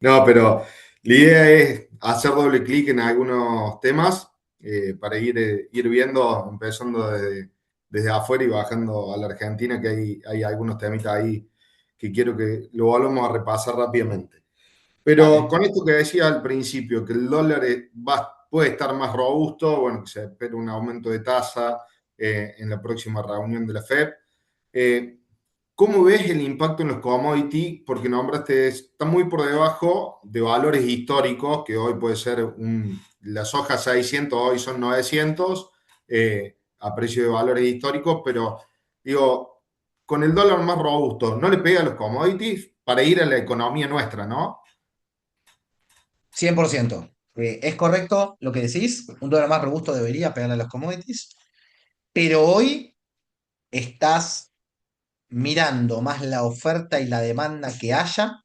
No, pero la idea es hacer doble clic en algunos temas para ir viendo, empezando desde afuera y bajando a la Argentina, que hay algunos temitas ahí que quiero que lo volvamos a repasar rápidamente. Pero Dale. con esto que decía al principio, que el dólar puede estar más robusto, bueno, que se espera un aumento de tasa en la próxima reunión de la Fed. Eh, ¿Cómo ves el impacto en los commodities? Porque nombraste, está muy por debajo de valores históricos, que hoy puede ser la soja 600, hoy son 900, a precio de valores históricos, pero digo, con el dólar más robusto, ¿no le pega a los commodities para ir a la economía nuestra, no? 100%. Es correcto lo que decís, un dólar más robusto debería pegarle a los commodities, pero hoy estás mirando más la oferta y la demanda que haya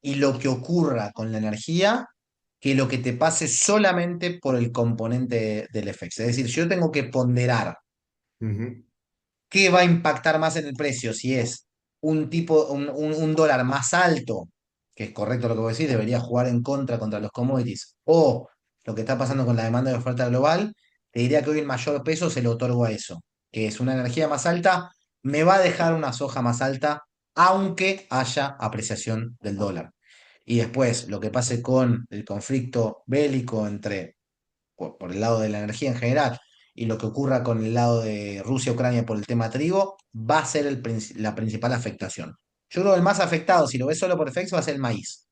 y lo que ocurra con la energía que lo que te pase solamente por el componente del FX. Es decir, yo tengo que ponderar Ujú, qué va a impactar más en el precio, si es un dólar más alto, que es correcto lo que vos decís, debería jugar en contra los commodities, o lo que está pasando con la demanda y oferta global, te diría que hoy el mayor peso se lo otorgo a eso, que es una energía más alta, me va a dejar una soja más alta, aunque haya apreciación del dólar. Y después, lo que pase con el conflicto bélico por el lado de la energía en general y lo que ocurra con el lado de Rusia-Ucrania por el tema trigo, va a ser la principal afectación. Yo creo que el más afectado, si lo ves solo por FX, va a ser el maíz.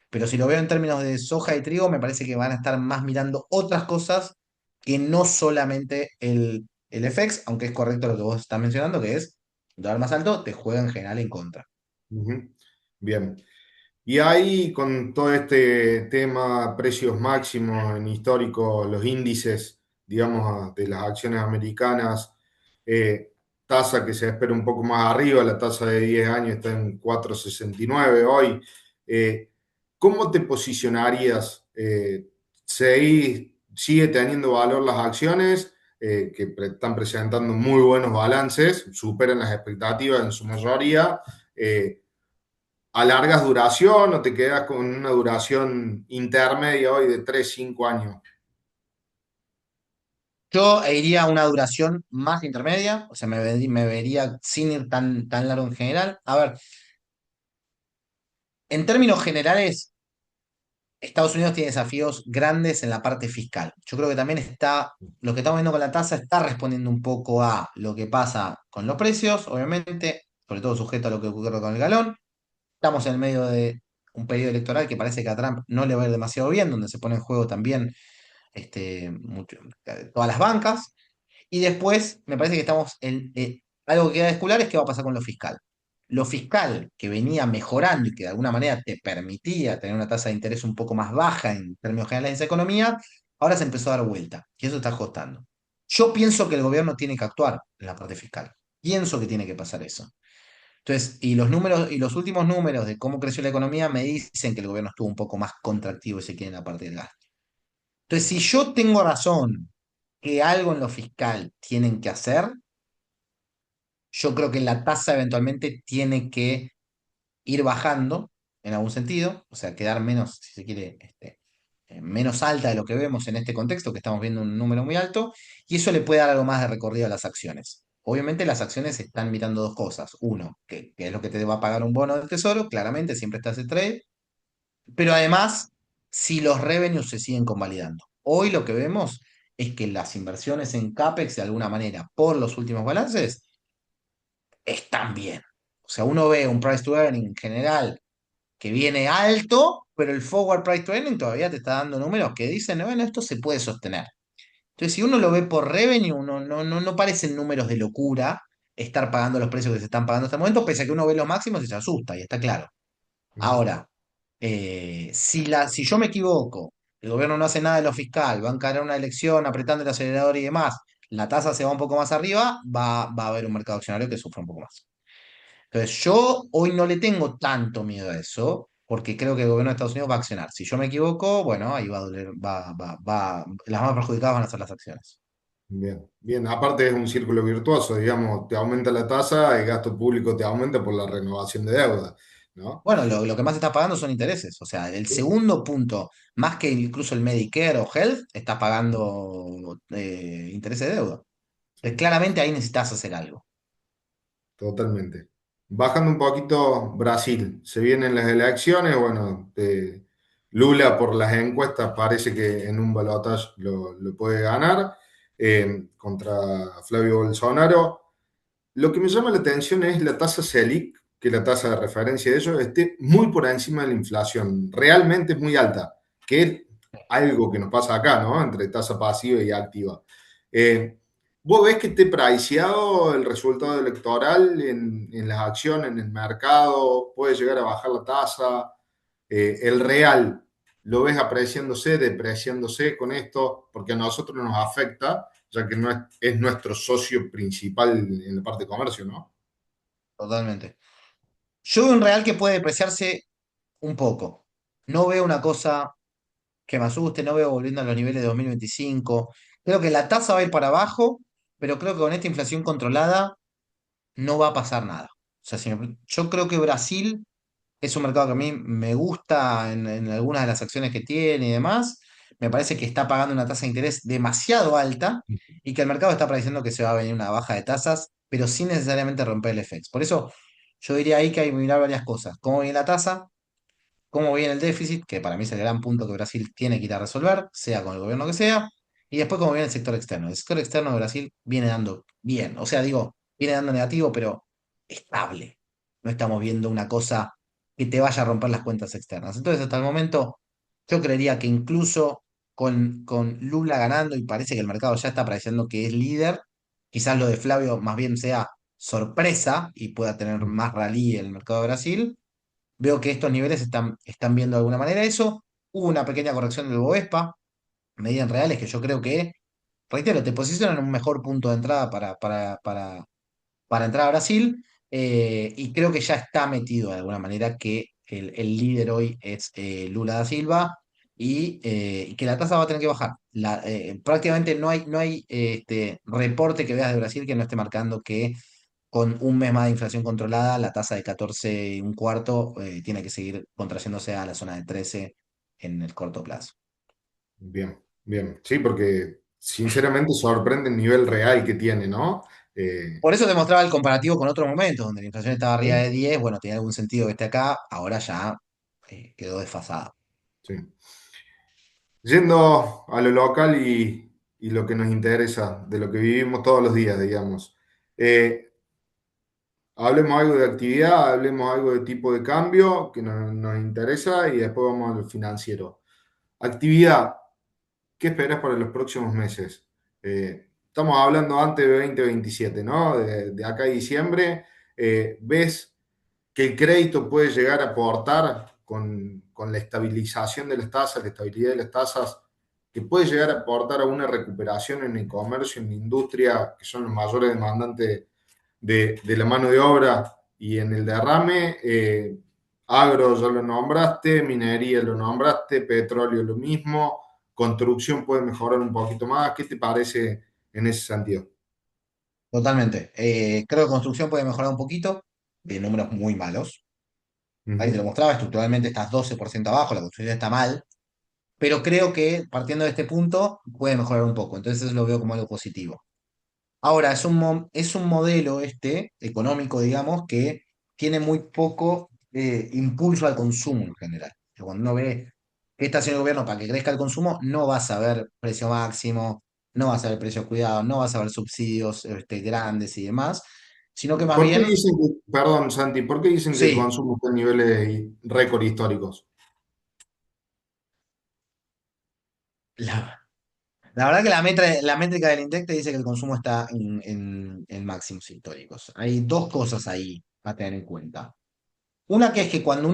Pero si lo veo en términos de soja y trigo, me parece que van a estar más mirando otras cosas que no solamente el FX, aunque es correcto lo que vos estás mencionando, que es un dólar más alto, te juega en general en contra. ujú. Bien. Y ahí con todo este tema, precios máximos en histórico, los índices, digamos, de las acciones americanas, eh, tasa que se espera un poco más arriba, la tasa de 10 años está en 4,69 hoy. ¿Cómo te posicionarías? ¿Sigue teniendo valor las acciones que están presentando muy buenos balances, superan las expectativas en su mayoría? Eh, ¿Alargas duración o te quedas con una duración intermedia hoy de 3 5 años? Yo iría a una duración más intermedia, o sea, me vería sin ir tan largo en general. A ver, en términos generales, Estados Unidos tiene desafíos grandes en la parte fiscal. Yo creo que también lo que estamos viendo con la tasa está respondiendo un poco a lo que pasa con los precios, obviamente, sobre todo sujeto a lo que ocurre con el galón. Estamos en el medio de un periodo electoral que parece que a Trump no le va a ir demasiado bien, donde se pone en juego también todas las bancas. Y después, me parece que estamos algo que queda de escular es qué va a pasar con lo fiscal. Lo fiscal que venía mejorando y que de alguna manera te permitía tener una tasa de interés un poco más baja en términos generales de esa economía, ahora se empezó a dar vuelta y eso está costando. Yo pienso que el gobierno tiene que actuar en la parte fiscal. Pienso que tiene que pasar eso. Entonces, y los números, y los últimos números de cómo creció la economía me dicen que el gobierno estuvo un poco más contractivo, si quiere, en la parte del gasto. Entonces, si yo tengo razón que algo en lo fiscal tienen que hacer, yo creo que la tasa eventualmente tiene que ir bajando en algún sentido, o sea, quedar menos, si se quiere, menos alta de lo que vemos en este contexto, que estamos viendo un número muy alto, y eso le puede dar algo más de recorrido a las acciones. Obviamente las acciones están mirando dos cosas. Uno, que es lo que te va a pagar un bono del tesoro, claramente siempre está ese trade, pero además, si los revenues se siguen convalidando. Hoy lo que vemos es que las inversiones en CAPEX, de alguna manera, por los últimos balances, están bien. O sea, uno ve un price to earning en general que viene alto, pero el forward price to earning todavía te está dando números que dicen, bueno, esto se puede sostener. Entonces, si uno lo ve por revenue, no parecen números de locura estar pagando los precios que se están pagando hasta el momento, pese a que uno ve los máximos y se asusta, y está claro. Ujú. Ahora, si yo me equivoco, el gobierno no hace nada de lo fiscal, va a encarar una elección apretando el acelerador y demás, la tasa se va un poco más arriba, va a haber un mercado accionario que sufra un poco más. Entonces, yo hoy no le tengo tanto miedo a eso, porque creo que el gobierno de Estados Unidos va a accionar. Si yo me equivoco, bueno, ahí va a doler, las más perjudicadas van a ser las acciones. Bien, bien. Aparte es un círculo virtuoso, digamos, te aumenta la tasa, el gasto público te aumenta por la renovación de deuda. ¿no? Bueno, lo que más está pagando son intereses. O sea, el segundo punto, más que incluso el Medicare o Health, está pagando intereses de deuda. Claramente ahí necesitas hacer algo. Totalmente. Bajando un poquito, Brasil. Se vienen las elecciones, bueno, Lula por las encuestas parece que en un balotaje lo puede ganar contra Flavio Bolsonaro. Lo que me llama la atención es la tasa Selic, que es la tasa de referencia de ellos, esté muy por encima de la inflación. Realmente es muy alta, que es algo que nos pasa acá, ¿no? Entre tasa pasiva y activa. Eh, ¿Vos ves que esté priceado el resultado electoral en las acciones, en el mercado? ¿Puede llegar a bajar la tasa? El real, ¿lo ves apreciándose, depreciándose con esto? Porque a nosotros nos afecta, ya que no es nuestro socio principal en la parte de comercio, ¿no? Totalmente. Yo veo un real que puede depreciarse un poco. No veo una cosa que me asuste, no veo volviendo a los niveles de 2025. Creo que la tasa va a ir para abajo, pero creo que con esta inflación controlada no va a pasar nada. O sea, yo creo que Brasil es un mercado que a mí me gusta en algunas de las acciones que tiene y demás. Me parece que está pagando una tasa de interés demasiado alta y que el mercado está prediciendo que se va a venir una baja de tasas, pero sin necesariamente romper el FX. Por eso yo diría ahí que hay que mirar varias cosas. ¿Cómo viene la tasa? ¿Cómo viene el déficit? Que para mí es el gran punto que Brasil tiene que ir a resolver, sea con el gobierno que sea. Y después cómo viene el sector externo. El sector externo de Brasil viene dando bien. O sea, digo, viene dando negativo, pero estable. No estamos viendo una cosa que te vaya a romper las cuentas externas. Entonces, hasta el momento, yo creería que incluso con Lula ganando, y parece que el mercado ya está pareciendo que es líder, quizás lo de Flavio más bien sea sorpresa y pueda tener más rally en el mercado de Brasil. Veo que estos niveles están viendo de alguna manera eso. Hubo una pequeña corrección del Bovespa, medidas reales que yo creo que, reitero, te posicionan en un mejor punto de entrada para entrar a Brasil, y creo que ya está metido de alguna manera que el líder hoy es Lula da Silva y que la tasa va a tener que bajar. Prácticamente no hay reporte que veas de Brasil que no esté marcando que con un mes más de inflación controlada, la tasa de 14 y un cuarto tiene que seguir contrayéndose a la zona de 13 en el corto plazo. Bien, bien. Sí, porque sinceramente sorprende el nivel real que tiene, ¿no? Eh, Por eso te mostraba el comparativo con otros momentos, donde la inflación estaba arriba sí, de 10, bueno, tenía algún sentido que esté acá, ahora ya quedó desfasada. sí. Yendo a lo local y lo que nos interesa, de lo que vivimos todos los días, digamos. Eh, Hablemos algo de actividad, hablemos algo de tipo de cambio que nos interesa y después vamos a lo financiero. Actividad, ¿qué esperas para los próximos meses? Estamos hablando antes de 2027, ¿no? De acá a diciembre. ¿Ves que el crédito puede llegar a aportar con la estabilización de las tasas, la estabilidad de las tasas, que puede llegar a aportar a una recuperación en el comercio, en la industria, que son los mayores demandantes de la mano de obra y en el derrame? Agro ya lo nombraste, minería lo nombraste, petróleo lo mismo, construcción puede mejorar un poquito más. ¿Qué te parece en ese sentido? Totalmente. Creo que construcción puede mejorar un poquito, de números muy malos. Ahí te lo Ujú. mostraba, estructuralmente estás 12% abajo, la construcción está mal, pero creo que partiendo de este punto puede mejorar un poco, entonces eso lo veo como algo positivo. Ahora, es un modelo económico, digamos, que tiene muy poco impulso al consumo en general. Que cuando uno ve qué está haciendo el gobierno para que crezca el consumo, no vas a ver precio máximo, no vas a ver precios cuidados, no vas a ver subsidios grandes y demás, sino que más ¿Por qué bien, dicen que, perdón, Santi, por qué dicen que el sí, consumo está en niveles récord históricos? la, la verdad que la métrica del INDEC te dice que el consumo está en máximos históricos. Hay dos cosas ahí a tener en cuenta. Una que es que cuando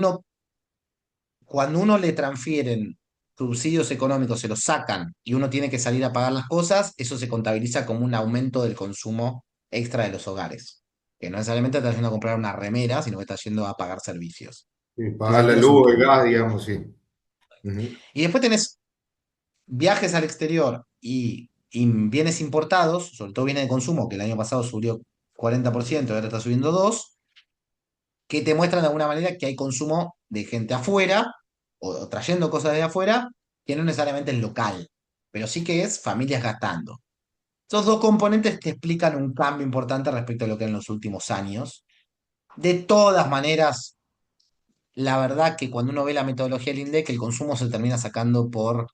uno le transfieren subsidios económicos, se los sacan y uno tiene que salir a pagar las cosas, eso se contabiliza como un aumento del consumo extra de los hogares. Que no necesariamente está yendo a comprar una remera, sino que está yendo a pagar servicios. Sí, Entonces pagar ahí la tenés un luz, el punto. gas, digamos, sí. Ujú. Y después tenés viajes al exterior y bienes importados, sobre todo bienes de consumo, que el año pasado subió 40% y ahora está subiendo 2%. que te muestran de alguna manera que hay consumo de gente afuera o trayendo cosas de afuera que no necesariamente es local, pero sí que es familias gastando. Esos dos componentes te explican un cambio importante respecto a lo que en los últimos años. De todas maneras, la verdad que cuando uno ve la metodología del INDEC, el consumo se termina sacando por.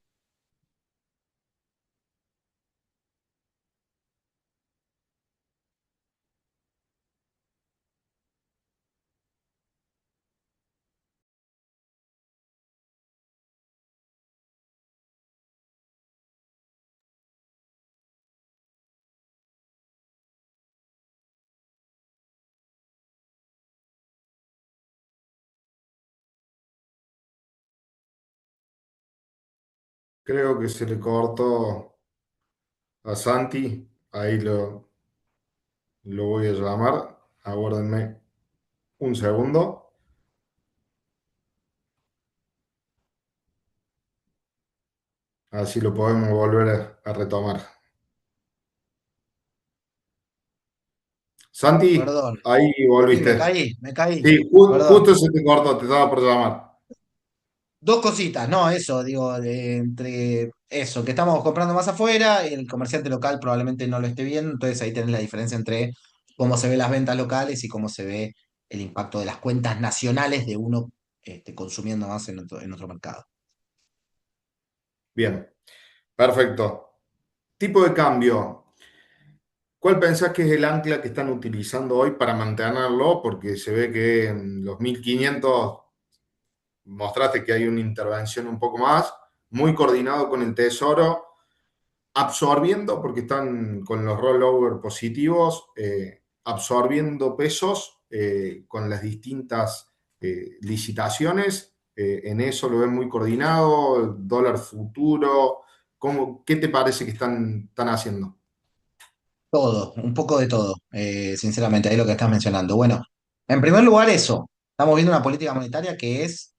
Creo que se le cortó a Santi. Ahí lo voy a llamar. Aguárdenme un segundo. Así lo podemos volver a retomar. Santi, Perdón. ahí Sí, me volviste. caí, me caí. Sí, Perdón. justo se te cortó, te estaba por llamar. Dos cositas, no, eso, digo, entre eso, que estamos comprando más afuera y el comerciante local probablemente no lo esté viendo, entonces ahí tenés la diferencia entre cómo se ven las ventas locales y cómo se ve el impacto de las cuentas nacionales de uno consumiendo más en otro mercado. Bien, perfecto. Tipo de cambio. ¿Cuál pensás que es el ancla que están utilizando hoy para mantenerlo? Porque se ve que en los 1500 mostraste que hay una intervención un poco más, muy coordinado con el Tesoro, absorbiendo, porque están con los rollover positivos, absorbiendo pesos con las distintas licitaciones. En eso lo ven muy coordinado, el dólar futuro. ¿Qué te parece que están haciendo? Todo, un poco de todo, sinceramente, ahí lo que estás mencionando. Bueno, en primer lugar eso, estamos viendo una política monetaria que es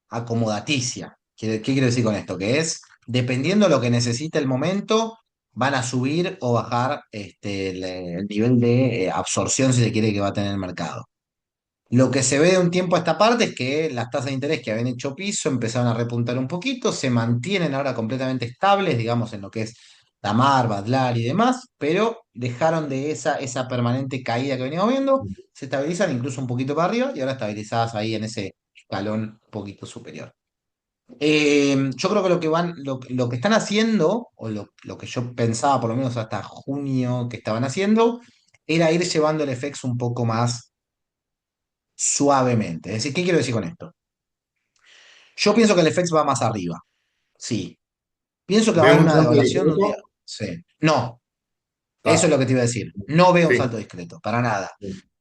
acomodaticia. ¿Qué quiero decir con esto? Que es, dependiendo de lo que necesite el momento, van a subir o bajar el nivel de absorción, si se quiere, que va a tener el mercado. Lo que se ve de un tiempo a esta parte es que las tasas de interés que habían hecho piso empezaron a repuntar un poquito, se mantienen ahora completamente estables, digamos, en lo que es Tamar, Badlar y demás, pero dejaron de esa permanente caída que veníamos viendo, se estabilizan incluso un poquito para arriba y ahora estabilizadas ahí en ese escalón un poquito superior. Yo creo que lo que están haciendo, o lo que yo pensaba por lo menos hasta junio que estaban haciendo, era ir llevando el FX un poco más suavemente. Es decir, ¿qué quiero decir con esto? Yo pienso que el FX va más arriba, sí. Pienso que va a ¿Ves haber un una salto devaluación discreto? donde. Sí. No, eso es lo Está. que te iba a decir. No veo un Sí. salto discreto, para nada.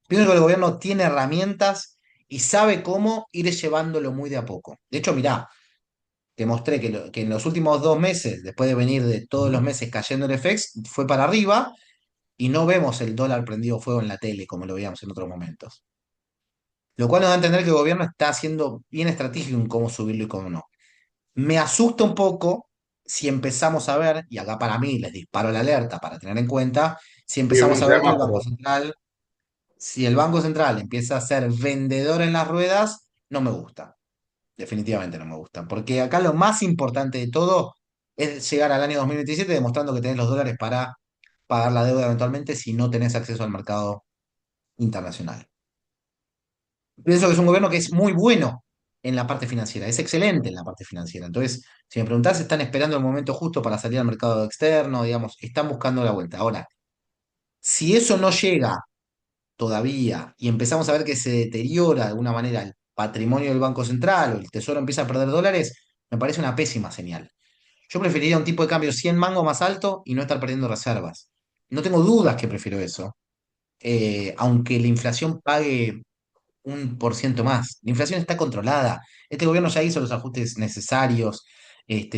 Pienso que el gobierno tiene herramientas y sabe cómo ir llevándolo muy de a poco. De hecho, mirá, te mostré que en los últimos 2 meses, después de venir de todos los meses cayendo el FX, fue para arriba y no vemos el dólar prendido fuego en la tele como lo veíamos en otros momentos. Lo cual nos da a entender que el gobierno está siendo bien estratégico en cómo subirlo y cómo no. Me asusta un poco si empezamos a ver, y acá para mí les disparo la alerta para tener en cuenta, si Sí, es empezamos un a ver que el tema, Banco Central, si el Banco Central empieza a ser vendedor en las ruedas, no me gusta. Definitivamente no me gusta. Porque acá lo más importante de todo es llegar al año 2027 demostrando que tenés los dólares para pagar la deuda eventualmente si no tenés acceso al mercado internacional. Pienso que es un gobierno que es muy bueno en la parte financiera, es excelente en la parte financiera. Entonces, si me preguntás, están esperando el momento justo para salir al mercado externo, digamos, están buscando la vuelta. Ahora, si eso no llega todavía y empezamos a ver que se deteriora de alguna manera el patrimonio del Banco Central o el Tesoro empieza a perder dólares, me parece una pésima señal. Yo preferiría un tipo de cambio 100 mango más alto y no estar perdiendo reservas. No tengo dudas que prefiero eso, aunque la inflación pague 1% más. La inflación está controlada. Este gobierno ya hizo los ajustes necesarios. El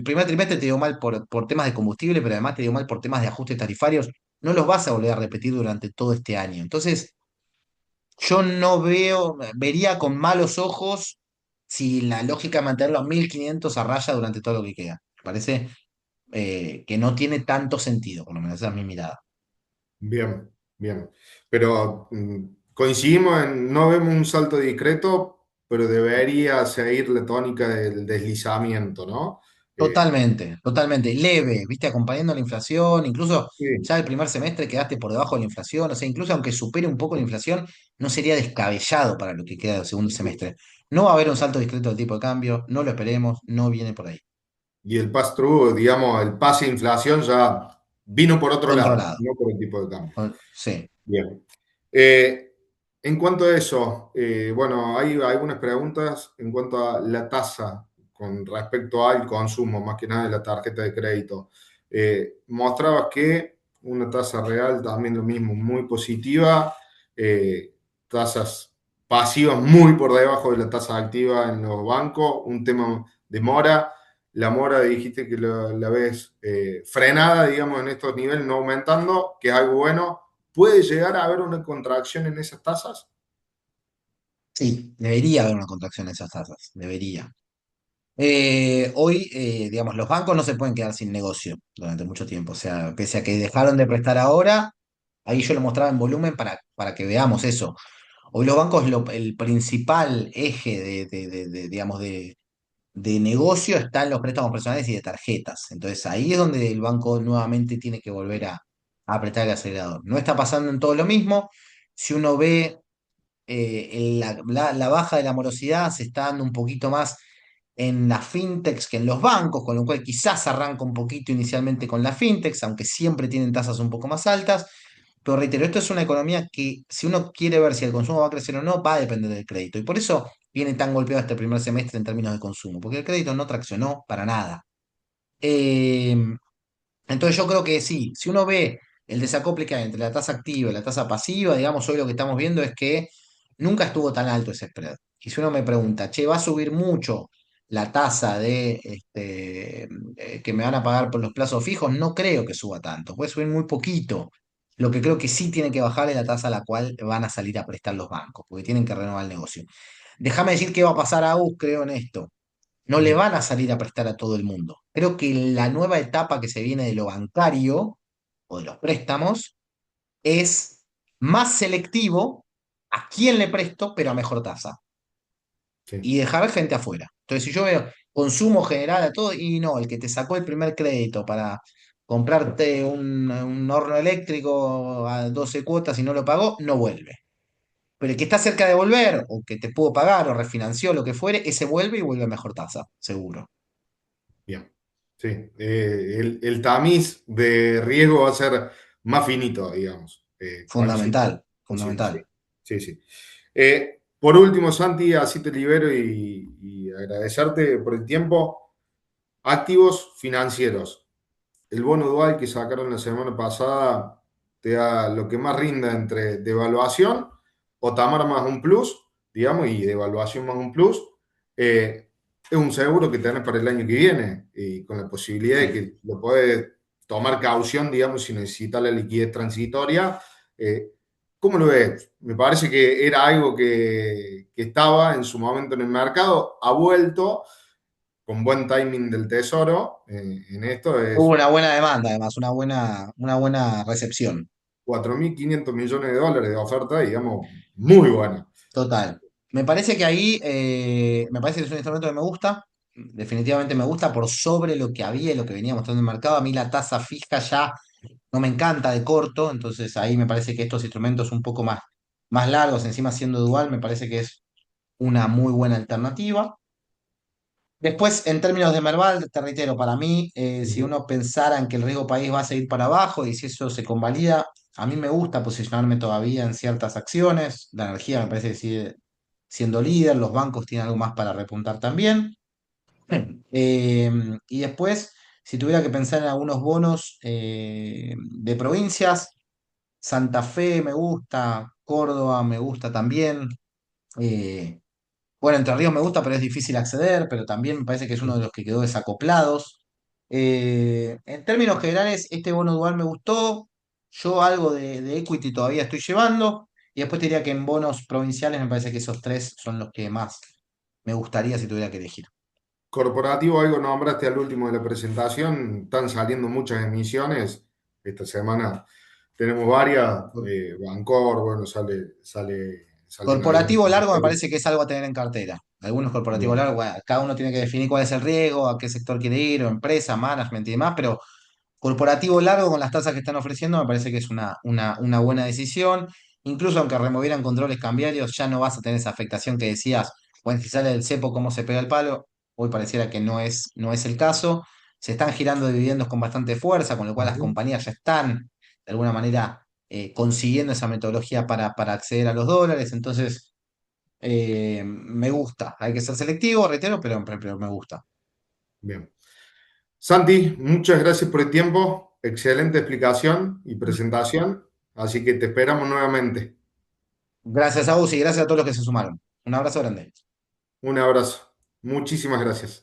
primer trimestre te dio mal por temas de combustible, pero además te dio mal por temas de ajustes tarifarios. No los vas a volver a repetir durante todo este año. Entonces, yo no vería con malos ojos si la lógica de mantenerlo a 1500 a raya durante todo lo que queda. Me parece que no tiene tanto sentido, por lo menos esa es mi mirada. bien, bien. Pero coincidimos en no vemos un salto discreto, pero debería seguir la tónica del deslizamiento, ¿no? Eh, Totalmente, totalmente. Leve, viste, acompañando la inflación, incluso sí, ya el primer semestre quedaste por debajo de la inflación, o sea, incluso aunque supere un poco la inflación, no sería descabellado para lo que queda del segundo semestre. No va a haber un salto discreto del tipo de cambio, no lo esperemos, no viene por ahí. y el pass-through, digamos, el pase de inflación ya vino por otro lado, Controlado. no por el tipo de cambio. Sí, Bien. Eh, en cuanto a eso, bueno, hay algunas preguntas en cuanto a la tasa con respecto al consumo, más que nada de la tarjeta de crédito. Mostrabas que una tasa real también lo mismo, muy positiva, tasas pasivas muy por debajo de la tasa activa en los bancos, un tema de mora. La mora dijiste que la ves frenada, digamos, en estos niveles, no aumentando, que es algo bueno. ¿Puede llegar a haber una contracción en esas tasas? sí, debería haber una contracción en esas tasas, debería. Hoy, digamos, los bancos no se pueden quedar sin negocio durante mucho tiempo, o sea, pese a que dejaron de prestar ahora, ahí yo lo mostraba en volumen para que veamos eso. Hoy los bancos, el principal eje digamos, de negocio está en los préstamos personales y de tarjetas. Entonces ahí es donde el banco nuevamente tiene que volver a apretar el acelerador. No está pasando en todo lo mismo. Si uno ve la baja de la morosidad, se está dando un poquito más en las fintechs que en los bancos, con lo cual quizás arranca un poquito inicialmente con las fintechs, aunque siempre tienen tasas un poco más altas. Pero reitero, esto es una economía que si uno quiere ver si el consumo va a crecer o no, va a depender del crédito. Y por eso viene tan golpeado este primer semestre en términos de consumo, porque el crédito no traccionó para nada. Eh, entonces yo creo que sí, si uno ve el desacople que hay entre la tasa activa y la tasa pasiva, digamos, hoy lo que estamos viendo es que nunca estuvo tan alto ese spread. Y si uno me pregunta, che, ¿va a subir mucho la tasa que me van a pagar por los plazos fijos? No creo que suba tanto, puede subir muy poquito. Lo que creo que sí tiene que bajar es la tasa a la cual van a salir a prestar los bancos, porque tienen que renovar el negocio. Déjame decir qué va a pasar a US, creo, en esto. No le Ujú. van a salir a prestar a todo el mundo. Creo que la nueva etapa que se viene de lo bancario o de los préstamos es más selectivo a quién le presto, pero a mejor tasa. Sí, Y dejar gente afuera. Entonces, si yo veo consumo general a todo, y no, el que te sacó el primer crédito para comprarte un horno eléctrico a 12 cuotas y no lo pagó, no vuelve. Pero el que está cerca de volver, o que te pudo pagar, o refinanció, lo que fuere, ese vuelve y vuelve a mejor tasa, seguro. bien. Sí, el tamiz de riesgo va a ser más finito, digamos. Coincido. Fundamental, Coincido, sí. fundamental. Sí, sí. Por último, Santi, así te libero y agradecerte por el tiempo. Activos financieros. El bono dual que sacaron la semana pasada te da lo que más rinda entre devaluación o Tamar más un plus, digamos, y devaluación más un plus. Es un seguro que tenés para el año que viene y con la posibilidad de Sí. que lo podés tomar caución, digamos, si necesitas la liquidez transitoria. Eh, ¿Cómo lo ves? Me parece que era algo que estaba en su momento en el mercado, ha vuelto con buen timing del tesoro en esto Hubo es una buena demanda, además, una buena recepción. 4.500 millones de dólares de oferta, digamos, muy buena. Total. Me parece que ahí, me parece que es un instrumento que me gusta, definitivamente me gusta por sobre lo que había y lo que venía mostrando el mercado. A mí la tasa fija ya no me encanta de corto, entonces ahí me parece que estos instrumentos un poco más largos, encima siendo dual, me parece que es una muy buena alternativa. Después, en términos de Merval, te reitero, para mí, si Ujú. uno pensara en que el riesgo país va a seguir para abajo y si eso se convalida, a mí me gusta posicionarme todavía en ciertas acciones. La energía me parece que sigue siendo líder, los bancos tienen algo más para repuntar también. Eh, y después, si tuviera que pensar en algunos bonos de provincias, Santa Fe me gusta, Córdoba me gusta también. eh, bueno, Entre Ríos me gusta, pero es difícil acceder, pero también me parece que es uno de los que quedó desacoplados. En términos generales, este bono dual me gustó. Yo algo de equity todavía estoy llevando. Y después te diría que en bonos provinciales me parece que esos tres son los que más me gustaría si tuviera que elegir. Corporativo, algo nombraste al último de la presentación, están saliendo muchas emisiones esta semana. tenemos varias, Bancor, bueno, salen algunos Corporativo largo me comerciales. parece que es algo a tener en cartera. Algunos corporativos Bien. largos, bueno, cada uno tiene que definir cuál es el riesgo, a qué sector quiere ir, o empresa, management y demás, pero corporativo largo con las tasas que están ofreciendo me parece que es una buena decisión. Incluso aunque removieran controles cambiarios, ya no vas a tener esa afectación que decías, bueno, si sale del cepo, cómo se pega el palo. Hoy pareciera que no es el caso. Se están girando dividendos con bastante fuerza, con lo cual las Ujú. compañías ya están, de alguna manera, consiguiendo esa metodología para acceder a los dólares. Entonces, me gusta. Hay que ser selectivo, reitero, pero me gusta. Bien. Santi, muchas gracias por el tiempo. Excelente explicación y presentación. Así que te esperamos nuevamente. Gracias a vos y gracias a todos los que se sumaron. Un abrazo grande. Un abrazo. Muchísimas gracias.